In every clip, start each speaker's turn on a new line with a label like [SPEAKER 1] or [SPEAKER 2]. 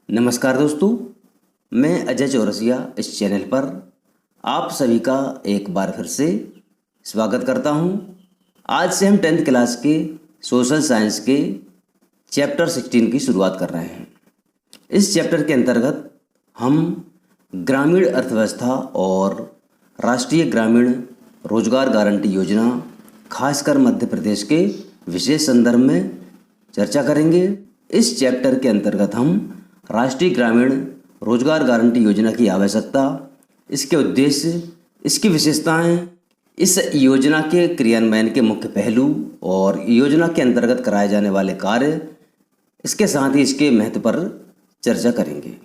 [SPEAKER 1] नमस्कार दोस्तों, मैं अजय चौरसिया इस चैनल पर आप सभी का एक बार फिर से स्वागत करता हूं। आज से हम 10th क्लास के सोशल साइंस के चैप्टर 16 की शुरुआत कर रहे हैं। इस चैप्टर के अंतर्गत हम ग्रामीण अर्थव्यवस्था और राष्ट्रीय ग्रामीण रोजगार गारंटी योजना खासकर मध्य प्रदेश के विशेष संदर्भ में चर्चा करेंगे। इस चैप्टर के अंतर्गत हम राष्ट्रीय ग्रामीण रोजगार गारंटी योजना की आवश्यकता, इसके उद्देश्य, इसकी विशेषताएं, इस योजना के क्रियान्वयन के मुख्य पहलू और योजना के अंतर्गत कराए जाने वाले कार्य, इसके साथ ही इसके महत्व पर चर्चा करेंगे।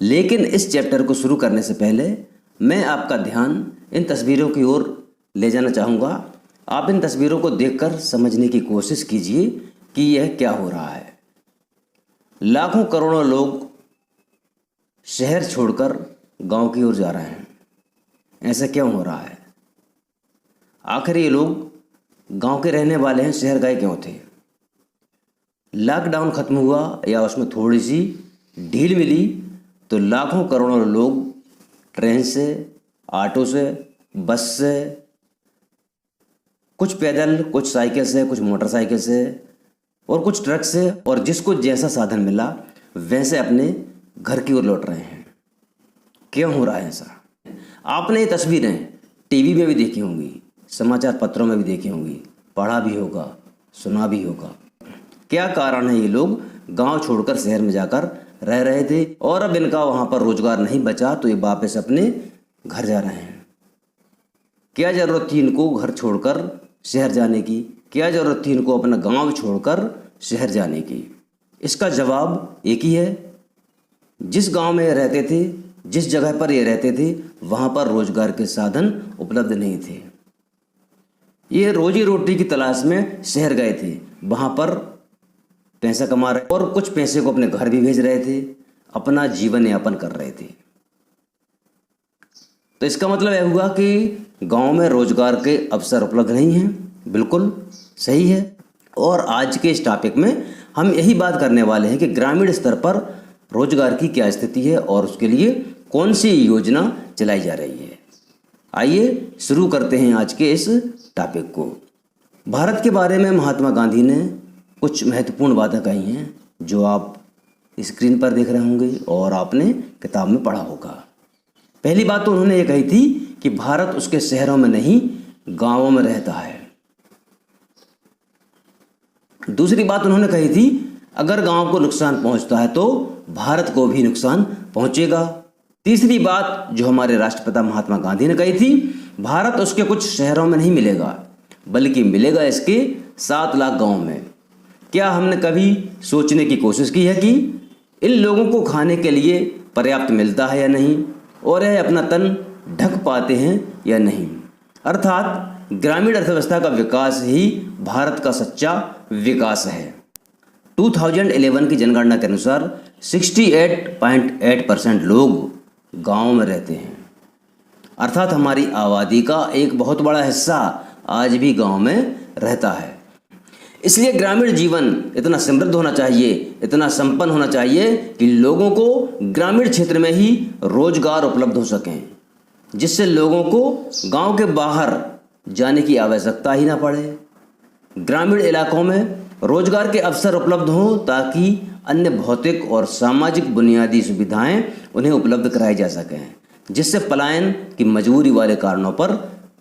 [SPEAKER 1] लेकिन इस चैप्टर को शुरू करने से पहले मैं आपका ध्यान इन तस्वीरों की ओर ले जाना चाहूँगा। आप इन तस्वीरों को देखकर समझने की कोशिश कीजिए कि यह क्या हो रहा है। लाखों करोड़ों लोग शहर छोड़कर गांव की ओर जा रहे हैं। ऐसा क्यों हो रहा है? आखिर ये लोग गांव के रहने वाले हैं, शहर गए क्यों थे? लॉकडाउन खत्म हुआ या उसमें थोड़ी सी ढील मिली तो लाखों करोड़ों लोग ट्रेन से, ऑटो से, बस से, कुछ पैदल, कुछ साइकिल से, कुछ मोटरसाइकिल से और कुछ ट्रक से, और जिसको जैसा साधन मिला वैसे अपने घर की ओर लौट रहे हैं। क्यों हो रहा है ऐसा? आपने ये तस्वीरें टीवी में भी देखी होंगी, समाचार पत्रों में भी देखी होंगी, पढ़ा भी होगा, सुना भी होगा। क्या कारण है? ये लोग गांव छोड़कर शहर में जाकर रह रहे थे और अब इनका वहां पर रोजगार नहीं बचा तो ये वापस अपने घर जा रहे हैं। क्या जरूरत थी इनको घर छोड़कर शहर जाने की? क्या जरूरत थी इनको अपना गांव छोड़कर शहर जाने की? इसका जवाब एक ही है। जिस गांव में ये रहते थे, जिस जगह पर ये रहते थे, वहां पर रोजगार के साधन उपलब्ध नहीं थे। ये रोजी रोटी की तलाश में शहर गए थे, वहां पर पैसा कमा रहे और कुछ पैसे को अपने घर भी भेज रहे थे, अपना जीवन यापन कर रहे थे। तो इसका मतलब यह हुआ कि गांव में रोजगार के अवसर उपलब्ध नहीं हैं। बिल्कुल सही है। और आज के इस टॉपिक में हम यही बात करने वाले हैं कि ग्रामीण स्तर पर रोजगार की क्या स्थिति है और उसके लिए कौन सी योजना चलाई जा रही है। आइए शुरू करते हैं आज के इस टॉपिक को। भारत के बारे में महात्मा गांधी ने कुछ महत्वपूर्ण बातें कही हैं जो आप स्क्रीन पर देख रहे होंगे और आपने किताब में पढ़ा होगा। पहली बात तो उन्होंने ये कही थी कि भारत उसके शहरों में नहीं, गांवों में रहता है। दूसरी बात उन्होंने कही थी, अगर गांव को नुकसान पहुंचता है तो भारत को भी नुकसान पहुंचेगा। तीसरी बात जो हमारे राष्ट्रपिता महात्मा गांधी ने कही थी, भारत उसके कुछ शहरों में नहीं मिलेगा बल्कि मिलेगा इसके 7 लाख गांव में। क्या हमने कभी सोचने की कोशिश की है कि इन लोगों को खाने के लिए पर्याप्त मिलता है या नहीं, और यह अपना तन ढक पाते हैं या नहीं? अर्थात ग्रामीण अर्थव्यवस्था का विकास ही भारत का सच्चा विकास है। 2011 की जनगणना के अनुसार 68.8% लोग गांव में रहते हैं। अर्थात हमारी आबादी का एक बहुत बड़ा हिस्सा आज भी गांव में रहता है। इसलिए ग्रामीण जीवन इतना समृद्ध होना चाहिए, इतना संपन्न होना चाहिए कि लोगों को ग्रामीण क्षेत्र में ही रोजगार उपलब्ध हो सकें, जिससे लोगों को गांव के बाहर जाने की आवश्यकता ही ना पड़े। ग्रामीण इलाकों में रोजगार के अवसर उपलब्ध हों ताकि अन्य भौतिक और सामाजिक बुनियादी सुविधाएं उन्हें उपलब्ध कराई जा सकें, जिससे पलायन की मजबूरी वाले कारणों पर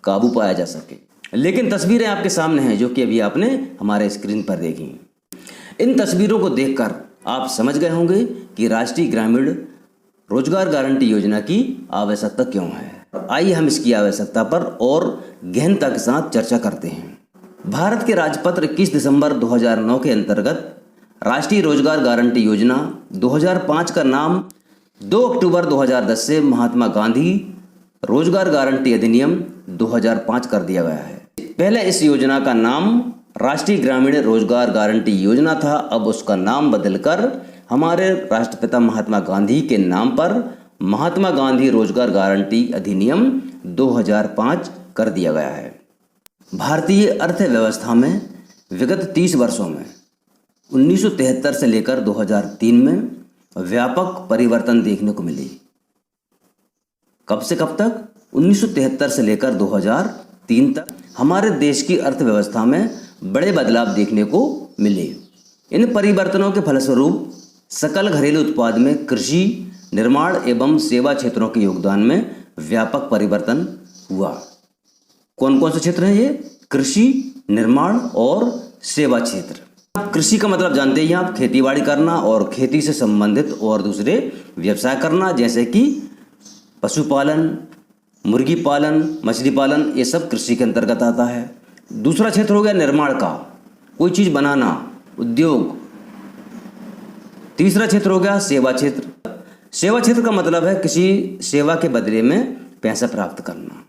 [SPEAKER 1] काबू पाया जा सके। लेकिन तस्वीरें आपके सामने हैं जो कि अभी आपने हमारे स्क्रीन पर देखी। इन तस्वीरों को देखकर आप समझ गए होंगे कि राष्ट्रीय ग्रामीण रोजगार गारंटी योजना की आवश्यकता क्यों है। आइए हम इसकी आवश्यकता पर और गहनता के साथ चर्चा करते हैं। भारत के राजपत्र 21 दिसंबर 2009 के अंतर्गत राष्ट्रीय रोजगार गारंटी योजना 2005 का नाम 2 अक्टूबर 2010 से महात्मा गांधी रोजगार गारंटी अधिनियम 2005 कर दिया गया है। पहले इस योजना का नाम राष्ट्रीय ग्रामीण रोजगार गारंटी योजना था, अब उसका नाम बदलकर हमारे राष्ट्रपिता महात्मा गांधी के नाम पर महात्मा गांधी रोजगार गारंटी अधिनियम 2005 कर दिया गया है। भारतीय अर्थव्यवस्था में विगत 30 वर्षों में 1973 से लेकर 2003 में व्यापक परिवर्तन देखने को मिले। कब से कब तक? 1973 से लेकर 2003 तक हमारे देश की अर्थव्यवस्था में बड़े बदलाव देखने को मिले। इन परिवर्तनों के फलस्वरूप सकल घरेलू उत्पाद में कृषि, निर्माण एवं सेवा क्षेत्रों के योगदान में व्यापक परिवर्तन हुआ। कौन कौन से क्षेत्र हैं ये? कृषि, निर्माण और सेवा क्षेत्र। कृषि का मतलब जानते ही आप, खेतीबाड़ी करना और खेती से संबंधित और दूसरे व्यवसाय करना, जैसे कि पशुपालन, मुर्गी पालन, मछली पालन, ये सब कृषि के अंतर्गत आता है। दूसरा क्षेत्र हो गया निर्माण का, कोई चीज़ बनाना, उद्योग। तीसरा क्षेत्र हो गया सेवा क्षेत्र। सेवा क्षेत्र का मतलब है किसी सेवा के बदले में पैसा प्राप्त करना।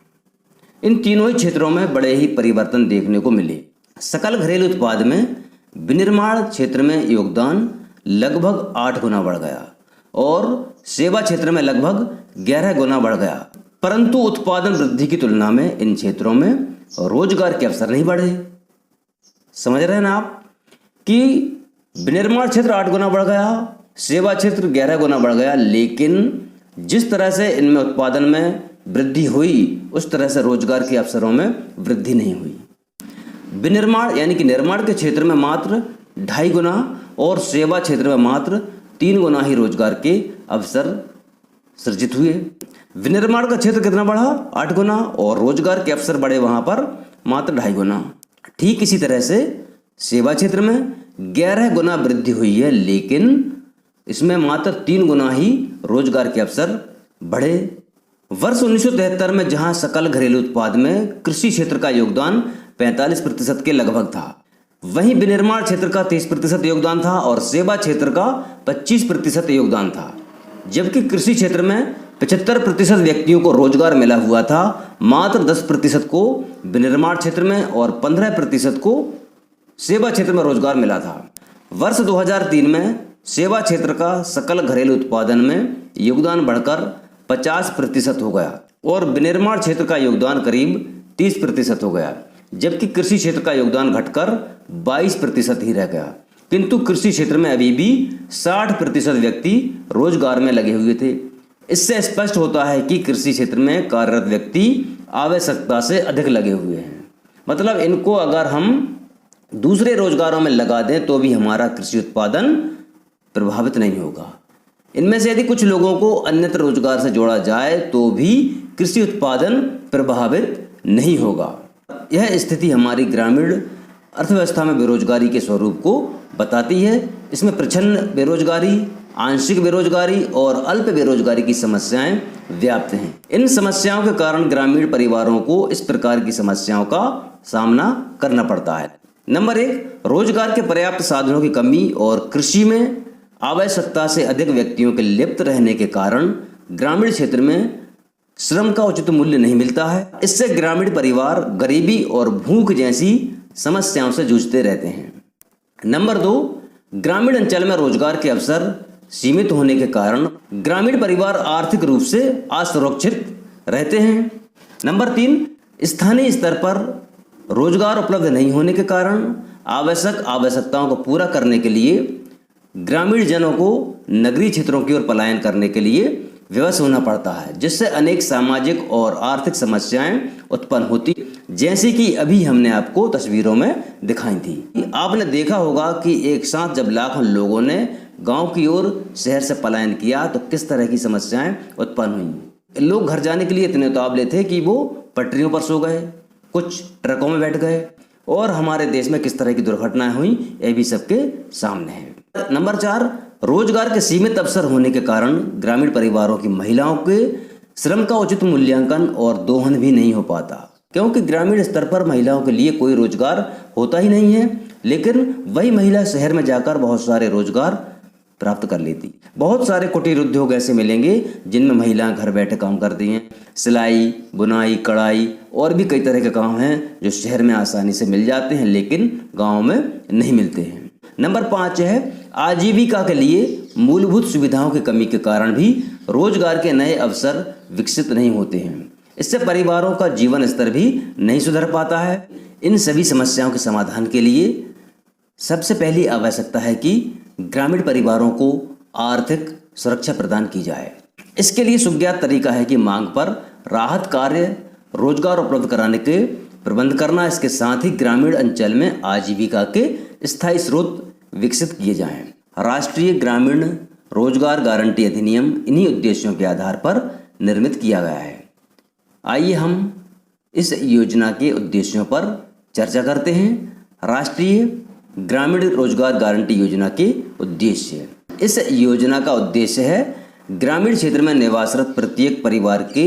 [SPEAKER 1] इन तीनों ही क्षेत्रों में बड़े ही परिवर्तन देखने को मिले। सकल घरेलू उत्पाद में विनिर्माण क्षेत्र में योगदान लगभग 8 गुना बढ़ गया और सेवा क्षेत्र में लगभग 11 गुना बढ़ गया। परंतु उत्पादन वृद्धि की तुलना में इन क्षेत्रों में रोजगार के अवसर नहीं बढ़े। समझ रहे हैं ना आप कि विनिर्माण क्षेत्र 8 गुना बढ़ गया, सेवा क्षेत्र 11 गुना बढ़ गया, लेकिन जिस तरह से इनमें उत्पादन में वृद्धि हुई उस तरह से रोजगार के अवसरों में वृद्धि नहीं हुई। विनिर्माण यानी कि निर्माण के क्षेत्र में मात्र 2.5 गुना और सेवा क्षेत्र में मात्र 3 गुना ही रोजगार के अवसर सृजित हुए। विनिर्माण का क्षेत्र कितना बढ़ा? 8 गुना, और रोजगार के अवसर बढ़े वहाँ पर मात्र 2.5 गुना। ठीक इसी तरह से सेवा क्षेत्र में 11 गुना वृद्धि हुई है, लेकिन इसमें मात्र 3 गुना ही रोजगार के अवसर बढ़े। वर्ष 1973 में जहां सकल घरेलू उत्पाद में कृषि क्षेत्र का योगदान 45% के लगभग था, वहीं विनिर्माण क्षेत्र का 30% योगदान था और सेवा क्षेत्र का 25% योगदान था। जबकि कृषि क्षेत्र में 75% व्यक्तियों को रोजगार मिला हुआ था, मात्र 10% को विनिर्माण क्षेत्र में और 15% को सेवा क्षेत्र में रोजगार मिला था। वर्ष 2003 में सेवा क्षेत्र का सकल घरेलू उत्पादन में योगदान बढ़कर 50% हो गया और विनिर्माण क्षेत्र का योगदान करीब 30% हो गया, जबकि कृषि क्षेत्र का योगदान घटकर 22% ही रह गया। किंतु कृषि क्षेत्र में अभी भी 60% व्यक्ति रोजगार में लगे हुए थे। इससे स्पष्ट होता है कि कृषि क्षेत्र में कार्यरत व्यक्ति आवश्यकता से अधिक लगे हुए हैं। मतलब इनको अगर हम दूसरे रोजगारों में लगा दें तो भी हमारा कृषि उत्पादन प्रभावित नहीं होगा। इनमें से यदि कुछ लोगों को अन्यत्र रोजगार से जोड़ा जाए तो भी कृषि उत्पादन प्रभावित नहीं होगा। यह स्थिति हमारी ग्रामीण अर्थव्यवस्था में बेरोजगारी के स्वरूप को बताती है। इसमें प्रच्छन्न बेरोजगारी, आंशिक बेरोजगारी और अल्प बेरोजगारी की समस्याएं व्याप्त हैं। इन समस्याओं के कारण ग्रामीण परिवारों को इस प्रकार की समस्याओं का सामना करना पड़ता है। नंबर 1, रोजगार के पर्याप्त साधनों की कमी और कृषि में आवश्यकता से अधिक व्यक्तियों के लिप्त रहने के कारण ग्रामीण क्षेत्र में श्रम का उचित मूल्य नहीं मिलता है। इससे ग्रामीण परिवार गरीबी और भूख जैसी समस्याओं से जूझते रहते हैं। नंबर 2, ग्रामीण अंचल में रोजगार के अवसर सीमित होने के कारण ग्रामीण परिवार आर्थिक रूप से असुरक्षित रहते हैं। नंबर 3, स्थानीय स्तर पर रोजगार उपलब्ध नहीं होने के कारण आवश्यकताओं को पूरा करने के लिए ग्रामीण जनों को नगरीय क्षेत्रों की ओर पलायन करने के लिए विवश होना पड़ता है, जिससे अनेक सामाजिक और आर्थिक समस्याएं उत्पन्न होती, जैसे कि अभी हमने आपको तस्वीरों में दिखाई थी। आपने देखा होगा कि एक साथ जब लाखों लोगों ने गांव की ओर शहर से पलायन किया तो किस तरह की समस्याएं उत्पन्न हुई। लोग घर जाने के लिए इतने उतावले थे कि वो पटरियों पर सो गए, कुछ ट्रकों में बैठ गए, और हमारे देश में किस तरह की दुर्घटनाएं हुई ये भी सबके सामने है। नंबर 4, रोजगार के सीमित अवसर होने के कारण ग्रामीण परिवारों की महिलाओं के श्रम का उचित मूल्यांकन और दोहन भी नहीं हो पाता, क्योंकि ग्रामीण स्तर पर महिलाओं के लिए कोई रोजगार होता ही नहीं है, लेकिन वही महिला शहर में जाकर बहुत सारे रोजगार प्राप्त कर लेती। बहुत सारे कुटीर उद्योग ऐसे मिलेंगे जिनमें महिलाएं घर बैठे काम करती हैं। सिलाई, बुनाई, कढ़ाई और भी कई तरह के काम हैं जो शहर में आसानी से मिल जाते हैं, लेकिन गाँव में नहीं मिलते हैं। नंबर 5 है, आजीविका के लिए मूलभूत सुविधाओं की कमी के कारण भी रोजगार के नए अवसर विकसित नहीं होते हैं। इससे परिवारों का जीवन स्तर भी नहीं सुधर पाता है। इन सभी समस्याओं के समाधान के लिए सबसे पहली आवश्यकता है कि ग्रामीण परिवारों को आर्थिक सुरक्षा प्रदान की जाए। इसके लिए सुज्ञात तरीका है कि मांग पर राहत कार्य, रोजगार उपलब्ध कराने के प्रबंध करना। इसके साथ ही ग्रामीण अंचल में आजीविका के स्थायी स्रोत विकसित किए जाएं। राष्ट्रीय ग्रामीण रोजगार गारंटी अधिनियम इन्हीं उद्देश्यों के आधार पर निर्मित किया गया है। आइए हम इस योजना के उद्देश्यों पर चर्चा करते हैं। राष्ट्रीय ग्रामीण रोजगार गारंटी योजना के उद्देश्य। इस योजना का उद्देश्य है ग्रामीण क्षेत्र में निवासरत प्रत्येक परिवार के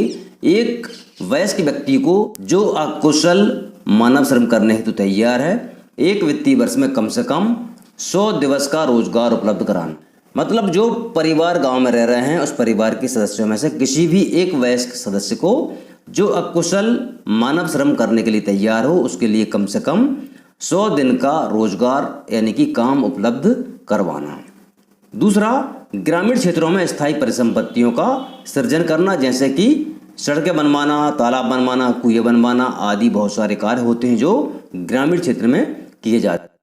[SPEAKER 1] एक वयस्क व्यक्ति को जो अकुशल मानव श्रम करने हेतु तैयार है, एक वित्तीय वर्ष में कम से कम 100 दिवस का रोजगार उपलब्ध कराना। मतलब जो परिवार गांव में रह रहे हैं उस परिवार के सदस्यों में से किसी भी एक वयस्क सदस्य को जो अकुशल मानव श्रम करने के लिए तैयार हो, उसके लिए कम से कम 100 दिन का रोजगार यानी कि काम उपलब्ध करवाना। दूसरा, ग्रामीण क्षेत्रों में स्थायी परिसंपत्तियों का सृजन करना, जैसे कि सड़कें बनवाना, तालाब बनवाना, कुएं बनवाना आदि बहुत सारे कार्य होते हैं जो ग्रामीण क्षेत्र में किए जाते हैं।